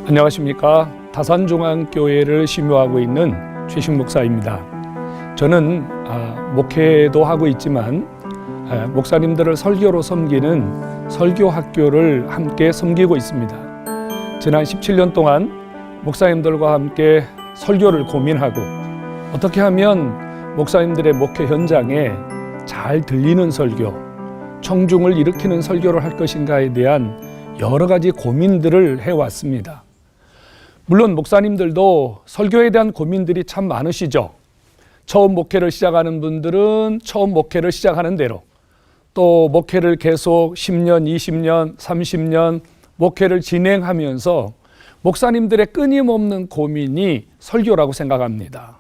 안녕하십니까. 다산중앙교회를 심유하고 있는 최식 목사입니다. 저는 목회도 하고 있지만 목사님들을 설교로 섬기는 설교학교를 함께 섬기고 있습니다. 지난 17년 동안 목사님들과 함께 설교를 고민하고 어떻게 하면 목사님들의 목회 현장에 잘 들리는 설교, 청중을 일으키는 설교를 할 것인가에 대한 여러 가지 고민들을 해왔습니다. 물론 목사님들도 설교에 대한 고민들이 참 많으시죠. 처음 목회를 시작하는 분들은 처음 목회를 시작하는 대로, 또 목회를 계속 10년, 20년, 30년 목회를 진행하면서 목사님들의 끊임없는 고민이 설교라고 생각합니다.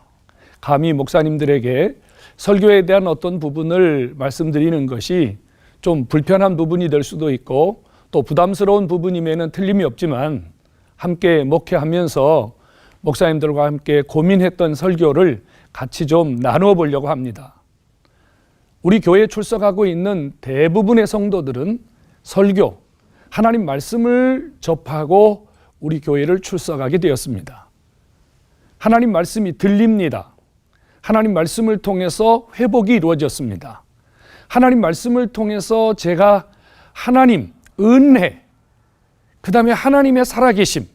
감히 목사님들에게 설교에 대한 어떤 부분을 말씀드리는 것이 좀 불편한 부분이 될 수도 있고 또 부담스러운 부분임에는 틀림이 없지만 함께 목회하면서 목사님들과 함께 고민했던 설교를 같이 좀 나누어 보려고 합니다. 우리 교회에 출석하고 있는 대부분의 성도들은 설교, 하나님 말씀을 접하고 우리 교회를 출석하게 되었습니다. 하나님 말씀이 들립니다. 하나님 말씀을 통해서 회복이 이루어졌습니다. 하나님 말씀을 통해서 제가 하나님, 은혜, 그 다음에 하나님의 살아계심,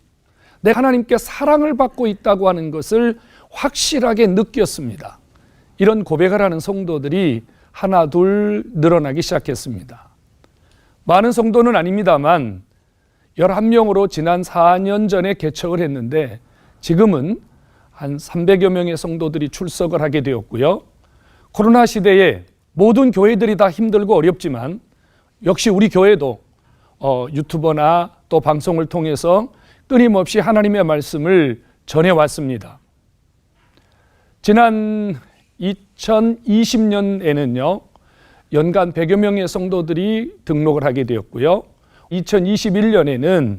내가 하나님께 사랑을 받고 있다고 하는 것을 확실하게 느꼈습니다. 이런 고백을 하는 성도들이 하나 둘 늘어나기 시작했습니다. 많은 성도는 아닙니다만 11명으로 지난 4년 전에 개척을 했는데 지금은 한 300여 명의 성도들이 출석을 하게 되었고요. 코로나 시대에 모든 교회들이 다 힘들고 어렵지만 역시 우리 교회도 유튜버나 또 방송을 통해서 끊임없이 하나님의 말씀을 전해왔습니다. 지난 2020년에는요, 연간 100여 명의 성도들이 등록을 하게 되었고요. 2021년에는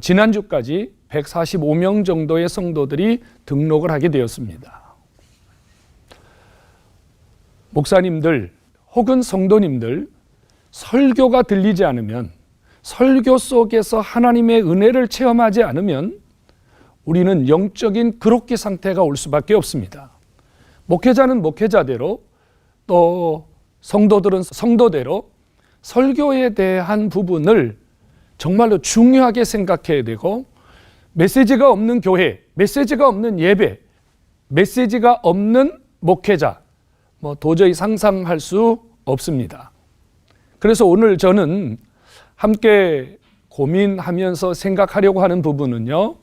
지난주까지 145명 정도의 성도들이 등록을 하게 되었습니다. 목사님들 혹은 성도님들, 설교가 들리지 않으면, 설교 속에서 하나님의 은혜를 체험하지 않으면 우리는 영적인 그로기 상태가 올 수밖에 없습니다. 목회자는 목회자대로, 또 성도들은 성도대로 설교에 대한 부분을 정말로 중요하게 생각해야 되고, 메시지가 없는 교회, 메시지가 없는 예배, 메시지가 없는 목회자, 도저히 상상할 수 없습니다. 그래서 오늘 저는 함께 고민하면서 생각하려고 하는 부분은요,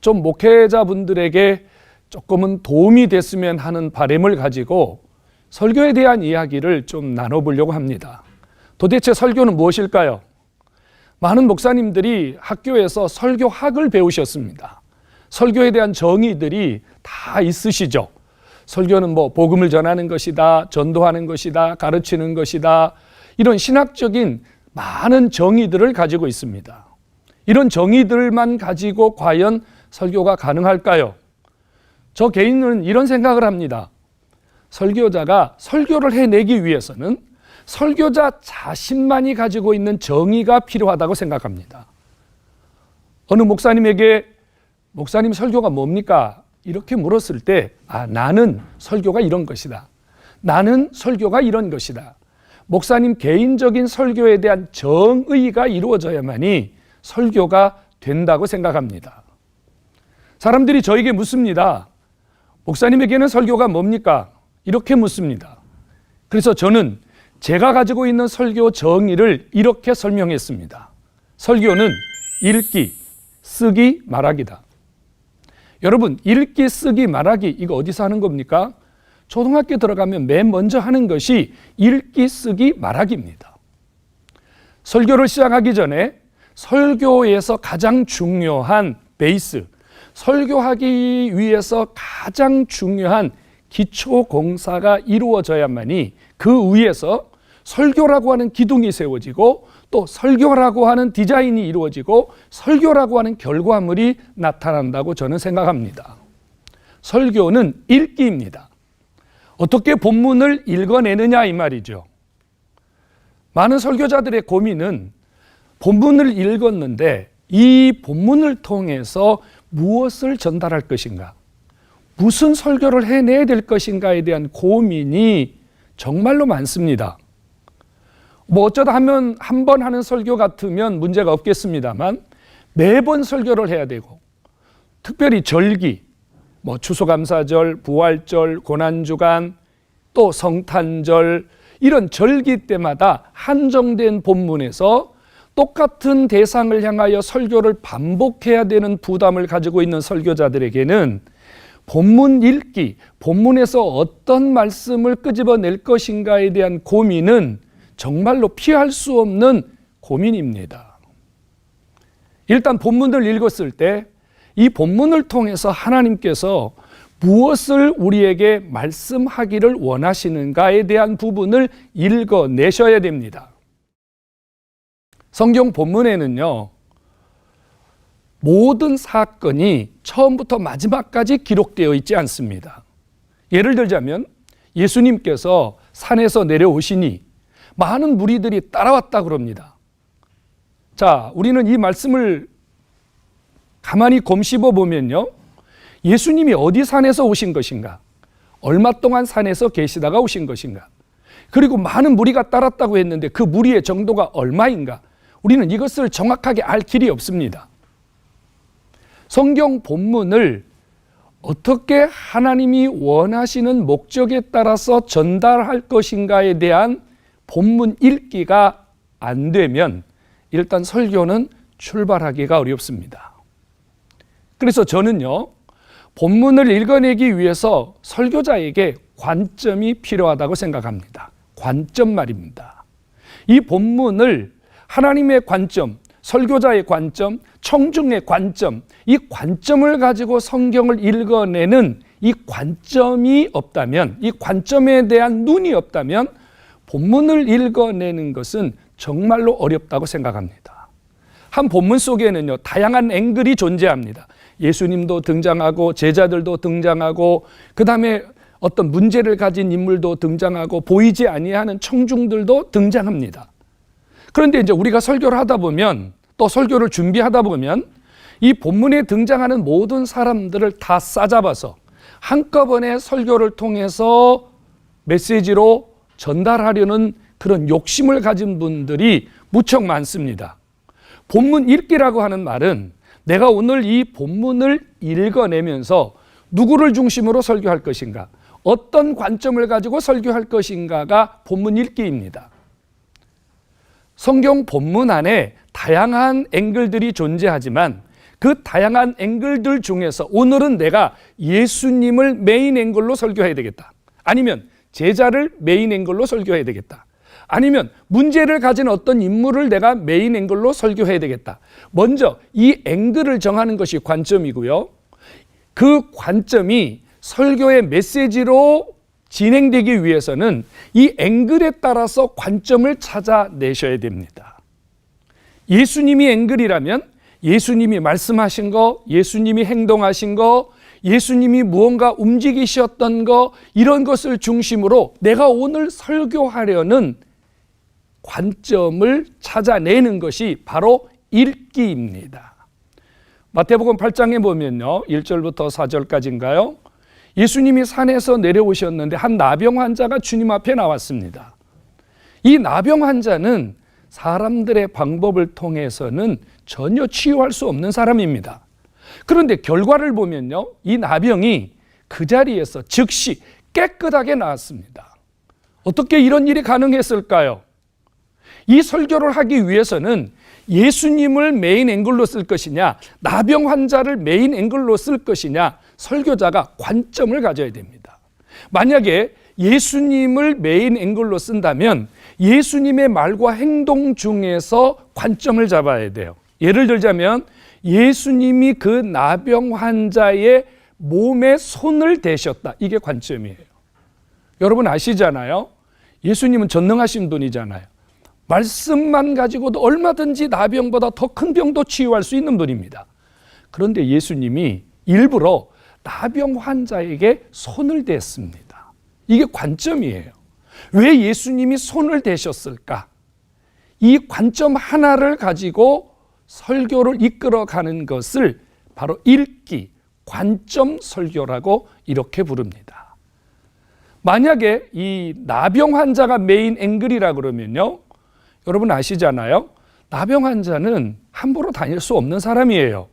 좀 목회자분들에게 조금은 도움이 됐으면 하는 바람을 가지고 설교에 대한 이야기를 좀 나눠보려고 합니다. 도대체 설교는 무엇일까요? 많은 목사님들이 학교에서 설교학을 배우셨습니다. 설교에 대한 정의들이 다 있으시죠. 설교는 복음을 전하는 것이다, 전도하는 것이다, 가르치는 것이다, 이런 신학적인 많은 정의들을 가지고 있습니다. 이런 정의들만 가지고 과연 설교가 가능할까요? 저 개인은 이런 생각을 합니다. 설교자가 설교를 해내기 위해서는 설교자 자신만이 가지고 있는 정의가 필요하다고 생각합니다. 어느 목사님에게 목사님 설교가 뭡니까? 이렇게 물었을 때 나는 설교가 이런 것이다. 나는 설교가 이런 것이다. 목사님 개인적인 설교에 대한 정의가 이루어져야만이 설교가 된다고 생각합니다. 사람들이 저에게 묻습니다. 목사님에게는 설교가 뭡니까? 이렇게 묻습니다. 그래서 저는 제가 가지고 있는 설교 정의를 이렇게 설명했습니다. 설교는 읽기, 쓰기, 말하기다. 여러분, 읽기, 쓰기, 말하기 이거 어디서 하는 겁니까? 초등학교 들어가면 맨 먼저 하는 것이 읽기, 쓰기, 말하기입니다. 설교를 시작하기 전에 설교에서 가장 중요한 베이스, 설교하기 위해서 가장 중요한 기초 공사가 이루어져야만이 그 위에서 설교라고 하는 기둥이 세워지고 또 설교라고 하는 디자인이 이루어지고 설교라고 하는 결과물이 나타난다고 저는 생각합니다. 설교는 읽기입니다. 어떻게 본문을 읽어내느냐 이 말이죠. 많은 설교자들의 고민은 본문을 읽었는데 이 본문을 통해서 무엇을 전달할 것인가, 무슨 설교를 해내야 될 것인가에 대한 고민이 정말로 많습니다. 어쩌다 하면 한 번 하는 설교 같으면 문제가 없겠습니다만 매번 설교를 해야 되고, 특별히 절기, 추수감사절, 부활절, 고난주간, 또 성탄절, 이런 절기 때마다 한정된 본문에서 똑같은 대상을 향하여 설교를 반복해야 되는 부담을 가지고 있는 설교자들에게는 본문 읽기, 본문에서 어떤 말씀을 끄집어낼 것인가에 대한 고민은 정말로 피할 수 없는 고민입니다. 일단 본문을 읽었을 때 이 본문을 통해서 하나님께서 무엇을 우리에게 말씀하기를 원하시는가에 대한 부분을 읽어내셔야 됩니다. 성경 본문에는요, 모든 사건이 처음부터 마지막까지 기록되어 있지 않습니다. 예를 들자면 예수님께서 산에서 내려오시니 많은 무리들이 따라왔다 그럽니다. 자, 우리는 이 말씀을 가만히 곰씹어 보면요, 예수님이 어디 산에서 오신 것인가, 얼마 동안 산에서 계시다가 오신 것인가, 그리고 많은 무리가 따랐다고 했는데 그 무리의 정도가 얼마인가, 우리는 이것을 정확하게 알 길이 없습니다. 성경 본문을 어떻게 하나님이 원하시는 목적에 따라서 전달할 것인가에 대한 본문 읽기가 안 되면 일단 설교는 출발하기가 어렵습니다. 그래서 저는요, 본문을 읽어내기 위해서 설교자에게 관점이 필요하다고 생각합니다. 관점 말입니다. 이 본문을 하나님의 관점, 설교자의 관점, 청중의 관점, 이 관점을 가지고 성경을 읽어내는 이 관점이 없다면, 이 관점에 대한 눈이 없다면 본문을 읽어내는 것은 정말로 어렵다고 생각합니다. 한 본문 속에는요, 다양한 앵글이 존재합니다. 예수님도 등장하고 제자들도 등장하고 그 다음에 어떤 문제를 가진 인물도 등장하고 보이지 아니하는 청중들도 등장합니다. 그런데 이제 우리가 설교를 하다 보면, 또 설교를 준비하다 보면 이 본문에 등장하는 모든 사람들을 다 싸잡아서 한꺼번에 설교를 통해서 메시지로 전달하려는 그런 욕심을 가진 분들이 무척 많습니다. 본문 읽기라고 하는 말은 내가 오늘 이 본문을 읽어내면서 누구를 중심으로 설교할 것인가, 어떤 관점을 가지고 설교할 것인가가 본문 읽기입니다. 성경 본문 안에 다양한 앵글들이 존재하지만 그 다양한 앵글들 중에서 오늘은 내가 예수님을 메인 앵글로 설교해야 되겠다, 아니면 제자를 메인 앵글로 설교해야 되겠다, 아니면 문제를 가진 어떤 인물을 내가 메인 앵글로 설교해야 되겠다. 먼저 이 앵글을 정하는 것이 관점이고요, 그 관점이 설교의 메시지로 진행되기 위해서는 이 앵글에 따라서 관점을 찾아내셔야 됩니다. 예수님이 앵글이라면 예수님이 말씀하신 거, 예수님이 행동하신 거, 예수님이 무언가 움직이셨던 거, 이런 것을 중심으로 내가 오늘 설교하려는 관점을 찾아내는 것이 바로 읽기입니다. 마태복음 8장에 보면요, 1절부터 4절까지인가요? 예수님이 산에서 내려오셨는데 한 나병 환자가 주님 앞에 나왔습니다. 이 나병 환자는 사람들의 방법을 통해서는 전혀 치유할 수 없는 사람입니다. 그런데 결과를 보면요, 이 나병이 그 자리에서 즉시 깨끗하게 나았습니다. 어떻게 이런 일이 가능했을까요? 이 설교를 하기 위해서는 예수님을 메인 앵글로 쓸 것이냐, 나병 환자를 메인 앵글로 쓸 것이냐, 설교자가 관점을 가져야 됩니다. 만약에 예수님을 메인 앵글로 쓴다면 예수님의 말과 행동 중에서 관점을 잡아야 돼요. 예를 들자면 예수님이 그 나병 환자의 몸에 손을 대셨다. 이게 관점이에요. 여러분 아시잖아요. 예수님은 전능하신 분이잖아요. 말씀만 가지고도 얼마든지 나병보다 더 큰 병도 치유할 수 있는 분입니다. 그런데 예수님이 일부러 나병 환자에게 손을 댔습니다. 이게 관점이에요. 왜 예수님이 손을 대셨을까? 이 관점 하나를 가지고 설교를 이끌어가는 것을 바로 읽기, 관점 설교라고 이렇게 부릅니다. 만약에 이 나병 환자가 메인 앵글이라 그러면요, 여러분 아시잖아요. 나병 환자는 함부로 다닐 수 없는 사람이에요.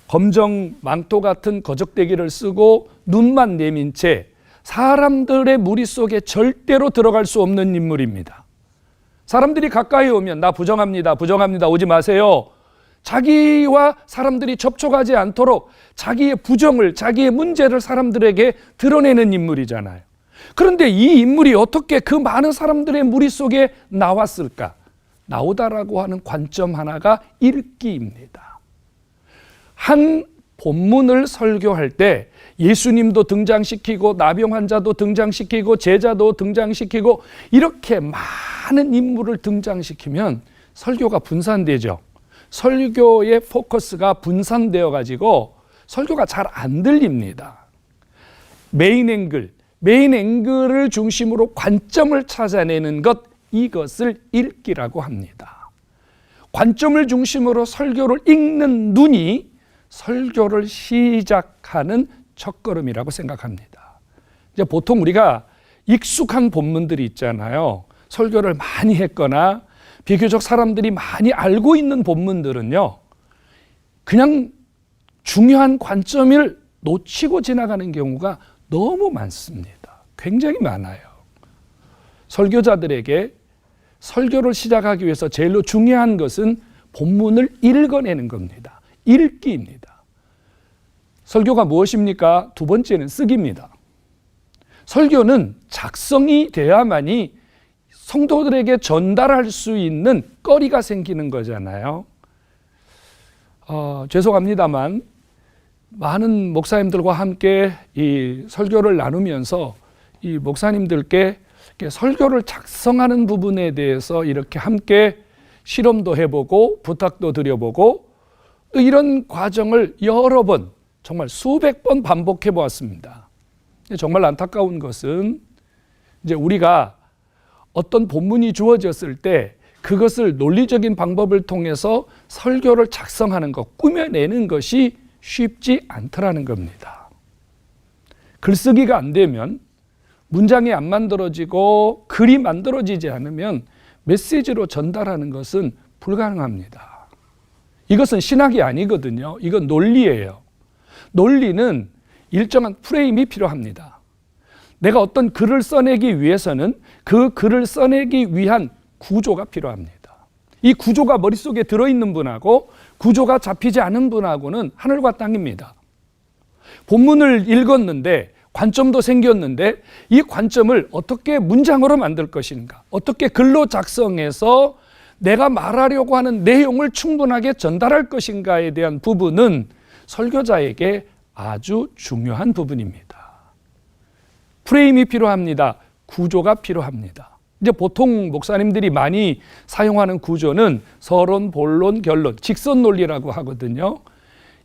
검정 망토 같은 거적대기를 쓰고 눈만 내민 채 사람들의 무리 속에 절대로 들어갈 수 없는 인물입니다. 사람들이 가까이 오면 나 부정합니다. 부정합니다. 오지 마세요. 자기와 사람들이 접촉하지 않도록 자기의 부정을, 자기의 문제를 사람들에게 드러내는 인물이잖아요. 그런데 이 인물이 어떻게 그 많은 사람들의 무리 속에 나왔을까? 나오다라고 하는 관점 하나가 읽기입니다. 한 본문을 설교할 때 예수님도 등장시키고 나병 환자도 등장시키고 제자도 등장시키고 이렇게 많은 인물을 등장시키면 설교가 분산되죠. 설교의 포커스가 분산되어 가지고 설교가 잘 안 들립니다. 메인 앵글을 중심으로 관점을 찾아내는 것, 이것을 읽기라고 합니다. 관점을 중심으로 설교를 읽는 눈이 설교를 시작하는 첫걸음이라고 생각합니다. 이제 보통 우리가 익숙한 본문들이 있잖아요. 설교를 많이 했거나 비교적 사람들이 많이 알고 있는 본문들은요, 그냥 중요한 관점을 놓치고 지나가는 경우가 너무 많습니다. 굉장히 많아요. 설교자들에게 설교를 시작하기 위해서 제일 중요한 것은 본문을 읽어내는 겁니다. 읽기입니다. 설교가 무엇입니까? 두 번째는 쓰기입니다. 설교는 작성이 돼야만이 성도들에게 전달할 수 있는 거리가 생기는 거잖아요. 죄송합니다만 많은 목사님들과 함께 이 설교를 나누면서 이 목사님들께 설교를 작성하는 부분에 대해서 이렇게 함께 실험도 해보고 부탁도 드려보고 이런 과정을 여러 번, 정말 수백 번 반복해 보았습니다. 정말 안타까운 것은 이제 우리가 어떤 본문이 주어졌을 때 그것을 논리적인 방법을 통해서 설교를 작성하는 것, 꾸며내는 것이 쉽지 않더라는 겁니다. 글쓰기가 안 되면, 문장이 안 만들어지고 글이 만들어지지 않으면 메시지로 전달하는 것은 불가능합니다. 이것은 신학이 아니거든요. 이건 논리예요. 논리는 일정한 프레임이 필요합니다. 내가 어떤 글을 써내기 위해서는 그 글을 써내기 위한 구조가 필요합니다. 이 구조가 머릿속에 들어있는 분하고 구조가 잡히지 않은 분하고는 하늘과 땅입니다. 본문을 읽었는데 관점도 생겼는데 이 관점을 어떻게 문장으로 만들 것인가, 어떻게 글로 작성해서 내가 말하려고 하는 내용을 충분하게 전달할 것인가에 대한 부분은 설교자에게 아주 중요한 부분입니다. 프레임이 필요합니다. 구조가 필요합니다. 이제 보통 목사님들이 많이 사용하는 구조는 서론, 본론, 결론, 직선 논리라고 하거든요.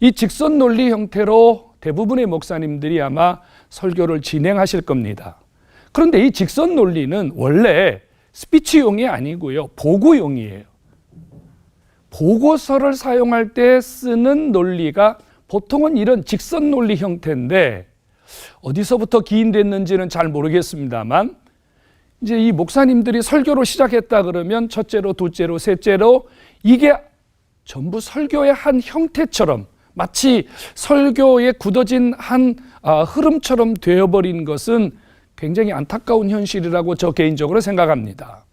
이 직선 논리 형태로 대부분의 목사님들이 아마 설교를 진행하실 겁니다. 그런데 이 직선 논리는 원래 스피치용이 아니고요, 보고용이에요. 보고서를 사용할 때 쓰는 논리가 보통은 이런 직선 논리 형태인데 어디서부터 기인됐는지는 잘 모르겠습니다만 이제 이 목사님들이 설교로 시작했다 그러면 첫째로, 둘째로, 셋째로 이게 전부 설교의 한 형태처럼 마치 설교에 굳어진 한 흐름처럼 되어버린 것은 굉장히 안타까운 현실이라고 저 개인적으로 생각합니다.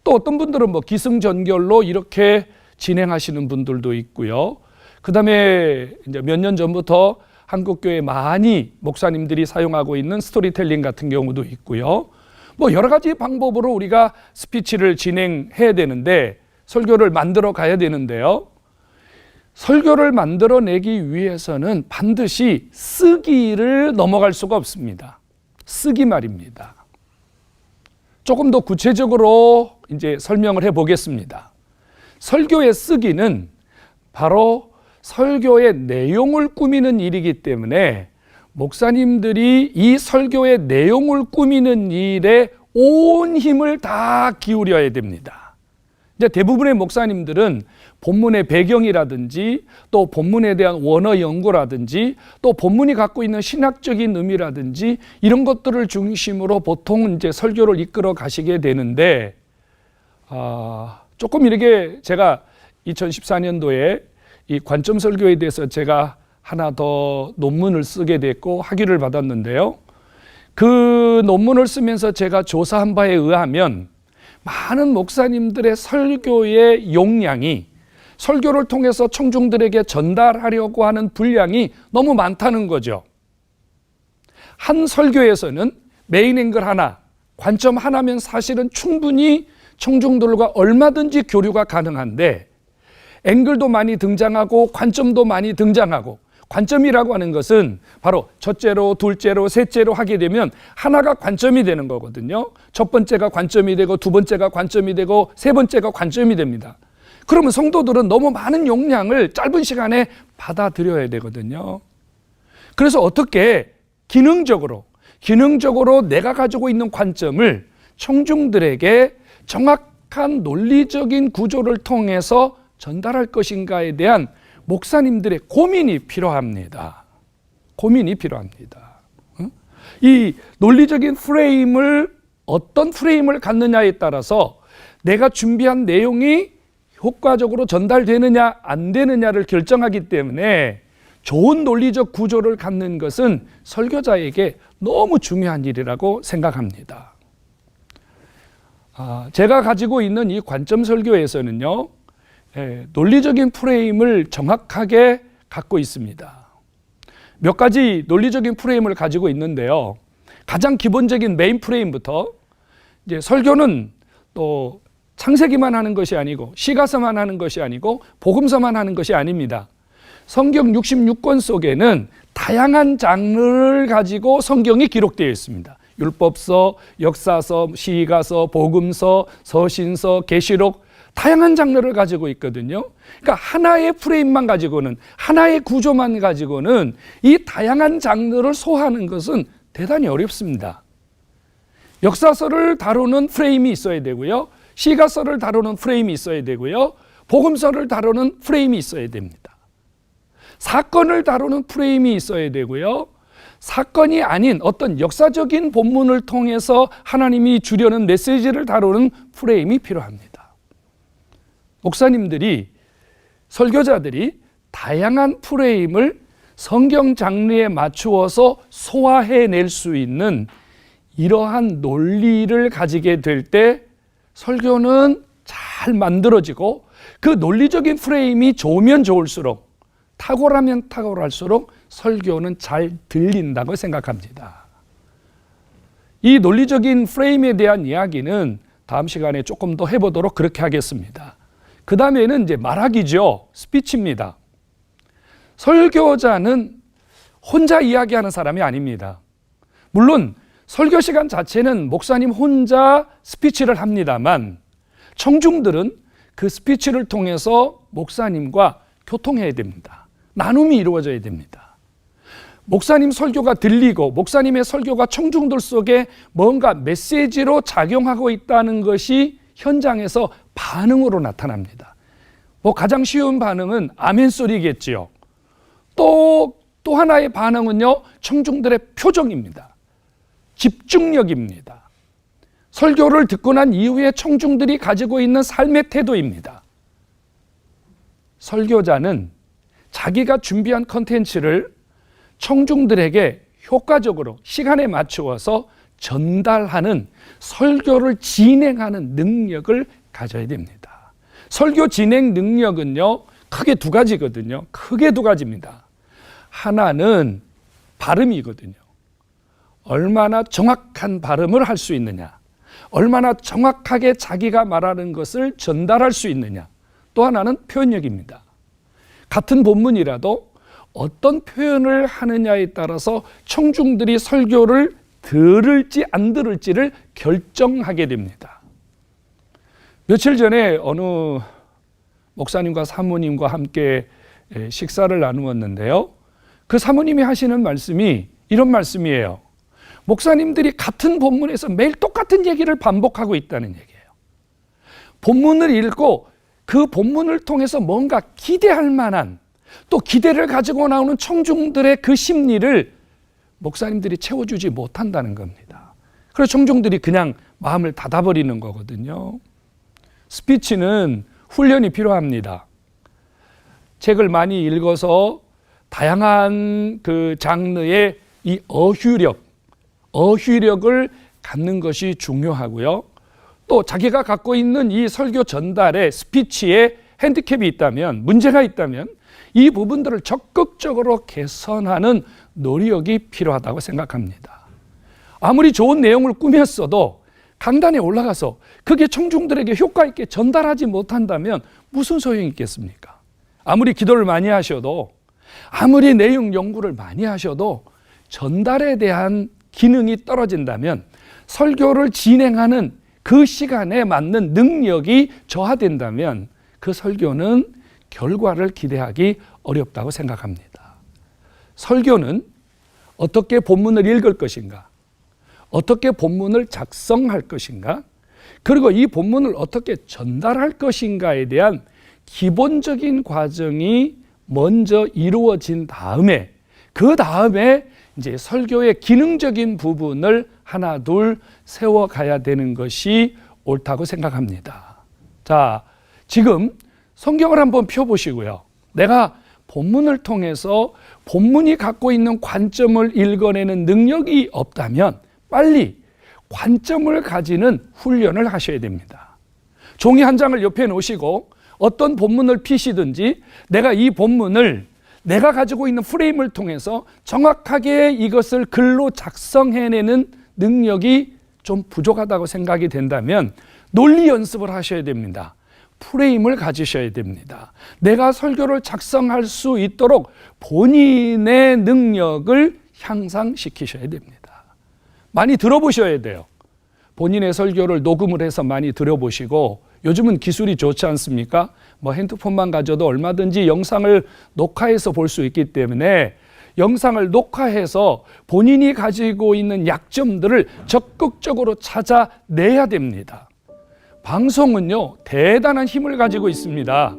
또 어떤 분들은 뭐 기승전결로 이렇게 진행하시는 분들도 있고요. 그 다음에 이제 몇 년 전부터 한국교회 많이 목사님들이 사용하고 있는 스토리텔링 같은 경우도 있고요. 뭐 여러 가지 방법으로 우리가 스피치를 진행해야 되는데 설교를 만들어 가야 되는데요. 설교를 만들어내기 위해서는 반드시 쓰기를 넘어갈 수가 없습니다. 쓰기 말입니다. 조금 더 구체적으로 이제 설명을 해보겠습니다. 설교의 쓰기는 바로 설교의 내용을 꾸미는 일이기 때문에 목사님들이 이 설교의 내용을 꾸미는 일에 온 힘을 다 기울여야 됩니다. 이제 대부분의 목사님들은 본문의 배경이라든지 또 본문에 대한 원어 연구라든지 또 본문이 갖고 있는 신학적인 의미라든지 이런 것들을 중심으로 보통 이제 설교를 이끌어 가시게 되는데 조금 이렇게 제가 2014년도에 이 관점 설교에 대해서 제가 하나 더 논문을 쓰게 됐고 학위를 받았는데요. 그 논문을 쓰면서 제가 조사한 바에 의하면 많은 목사님들의 설교의 용량이 설교를 통해서 청중들에게 전달하려고 하는 분량이 너무 많다는 거죠. 한 설교에서는 메인 앵글 하나, 관점 하나면 사실은 충분히 청중들과 얼마든지 교류가 가능한데 앵글도 많이 등장하고 관점도 많이 등장하고 관점이라고 하는 것은 바로 첫째로, 둘째로, 셋째로 하게 되면 하나가 관점이 되는 거거든요. 첫 번째가 관점이 되고 두 번째가 관점이 되고 세 번째가 관점이 됩니다. 그러면 성도들은 너무 많은 용량을 짧은 시간에 받아들여야 되거든요. 그래서 어떻게 기능적으로 내가 가지고 있는 관점을 청중들에게 정확한 논리적인 구조를 통해서 전달할 것인가에 대한 목사님들의 고민이 필요합니다. 이 논리적인 프레임을 어떤 프레임을 갖느냐에 따라서 내가 준비한 내용이 효과적으로 전달되느냐 안 되느냐를 결정하기 때문에 좋은 논리적 구조를 갖는 것은 설교자에게 너무 중요한 일이라고 생각합니다. 제가 가지고 있는 이 관점 설교에서는요, 논리적인 프레임을 정확하게 갖고 있습니다. 몇 가지 논리적인 프레임을 가지고 있는데요. 가장 기본적인 메인 프레임부터 이제 설교는 또 창세기만 하는 것이 아니고 시가서만 하는 것이 아니고 복음서만 하는 것이 아닙니다. 성경 66권 속에는 다양한 장르를 가지고 성경이 기록되어 있습니다. 율법서, 역사서, 시가서, 복음서, 서신서, 계시록 다양한 장르를 가지고 있거든요. 그러니까 하나의 프레임만 가지고는 하나의 구조만 가지고는 이 다양한 장르를 소화하는 것은 대단히 어렵습니다. 역사서를 다루는 프레임이 있어야 되고요. 시가서를 다루는 프레임이 있어야 되고요. 복음서를 다루는 프레임이 있어야 됩니다. 사건을 다루는 프레임이 있어야 되고요. 사건이 아닌 어떤 역사적인 본문을 통해서 하나님이 주려는 메시지를 다루는 프레임이 필요합니다. 목사님들이, 설교자들이 다양한 프레임을 성경 장르에 맞추어서 소화해낼 수 있는 이러한 논리를 가지게 될 때 설교는 잘 만들어지고 그 논리적인 프레임이 좋으면 좋을수록 탁월하면 탁월할수록 설교는 잘 들린다고 생각합니다. 이 논리적인 프레임에 대한 이야기는 다음 시간에 조금 더 해보도록 그렇게 하겠습니다. 그 다음에는 이제 말하기죠. 스피치입니다. 설교자는 혼자 이야기하는 사람이 아닙니다. 물론 설교 시간 자체는 목사님 혼자 스피치를 합니다만 청중들은 그 스피치를 통해서 목사님과 교통해야 됩니다. 나눔이 이루어져야 됩니다. 목사님 설교가 들리고 목사님의 설교가 청중들 속에 뭔가 메시지로 작용하고 있다는 것이 현장에서 반응으로 나타납니다. 가장 쉬운 반응은 아멘 소리겠지요. 또 하나의 반응은요, 청중들의 표정입니다. 집중력입니다. 설교를 듣고 난 이후에 청중들이 가지고 있는 삶의 태도입니다. 설교자는 자기가 준비한 컨텐츠를 청중들에게 효과적으로 시간에 맞추어서 전달하는 설교를 진행하는 능력을 가져야 됩니다. 설교 진행 능력은요, 크게 두 가지거든요. 크게 두 가지입니다. 하나는 발음이거든요. 얼마나 정확한 발음을 할 수 있느냐, 얼마나 정확하게 자기가 말하는 것을 전달할 수 있느냐. 또 하나는 표현력입니다. 같은 본문이라도 어떤 표현을 하느냐에 따라서 청중들이 설교를 들을지 안 들을지를 결정하게 됩니다. 며칠 전에 어느 목사님과 사모님과 함께 식사를 나누었는데요. 그 사모님이 하시는 말씀이 이런 말씀이에요. 목사님들이 같은 본문에서 매일 똑같은 얘기를 반복하고 있다는 얘기예요. 본문을 읽고 그 본문을 통해서 뭔가 기대할 만한, 또 기대를 가지고 나오는 청중들의 그 심리를 목사님들이 채워주지 못한다는 겁니다. 그래서 청중들이 그냥 마음을 닫아버리는 거거든요. 스피치는 훈련이 필요합니다. 책을 많이 읽어서 다양한 그 장르의 이 어휘력을 갖는 것이 중요하고요. 또 자기가 갖고 있는 이 설교 전달에 스피치에 핸디캡이 있다면, 문제가 있다면 이 부분들을 적극적으로 개선하는 노력이 필요하다고 생각합니다. 아무리 좋은 내용을 꾸몄어도 강단에 올라가서 그게 청중들에게 효과 있게 전달하지 못한다면 무슨 소용이 있겠습니까? 아무리 기도를 많이 하셔도, 아무리 내용 연구를 많이 하셔도 전달에 대한 기능이 떨어진다면 설교를 진행하는 그 시간에 맞는 능력이 저하된다면 그 설교는 결과를 기대하기 어렵다고 생각합니다. 설교는 어떻게 본문을 읽을 것인가? 어떻게 본문을 작성할 것인가? 그리고 이 본문을 어떻게 전달할 것인가에 대한 기본적인 과정이 먼저 이루어진 다음에, 그 다음에 이제 설교의 기능적인 부분을 하나 둘 세워가야 되는 것이 옳다고 생각합니다. 자, 지금 성경을 한번 펴보시고요. 내가 본문을 통해서 본문이 갖고 있는 관점을 읽어내는 능력이 없다면 빨리 관점을 가지는 훈련을 하셔야 됩니다. 종이 한 장을 옆에 놓으시고 어떤 본문을 피시든지 내가 이 본문을 내가 가지고 있는 프레임을 통해서 정확하게 이것을 글로 작성해내는 능력이 좀 부족하다고 생각이 된다면 논리 연습을 하셔야 됩니다. 프레임을 가지셔야 됩니다. 내가 설교를 작성할 수 있도록 본인의 능력을 향상시키셔야 됩니다. 많이 들어보셔야 돼요. 본인의 설교를 녹음을 해서 많이 들어보시고, 요즘은 기술이 좋지 않습니까? 뭐 핸드폰만 가져도 얼마든지 영상을 녹화해서 볼 수 있기 때문에 영상을 녹화해서 본인이 가지고 있는 약점들을 적극적으로 찾아내야 됩니다. 방송은요, 대단한 힘을 가지고 있습니다.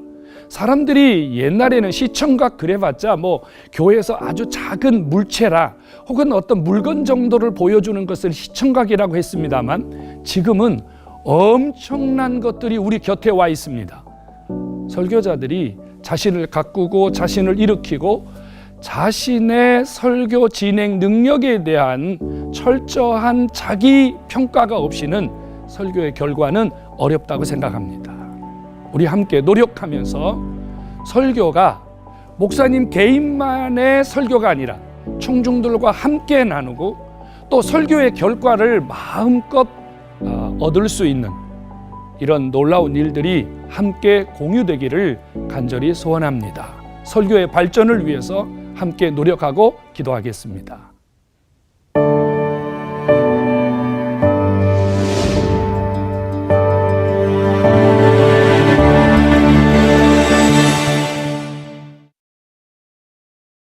사람들이 옛날에는 시청각 그래봤자 뭐 교회에서 아주 작은 물체라 혹은 어떤 물건 정도를 보여주는 것을 시청각이라고 했습니다만 지금은 엄청난 것들이 우리 곁에 와 있습니다. 설교자들이 자신을 가꾸고 자신을 일으키고 자신의 설교 진행 능력에 대한 철저한 자기 평가가 없이는 설교의 결과는 어렵다고 생각합니다. 우리 함께 노력하면서 설교가 목사님 개인만의 설교가 아니라 청중들과 함께 나누고 또 설교의 결과를 마음껏 얻을 수 있는 이런 놀라운 일들이 함께 공유되기를 간절히 소원합니다. 설교의 발전을 위해서 함께 노력하고 기도하겠습니다.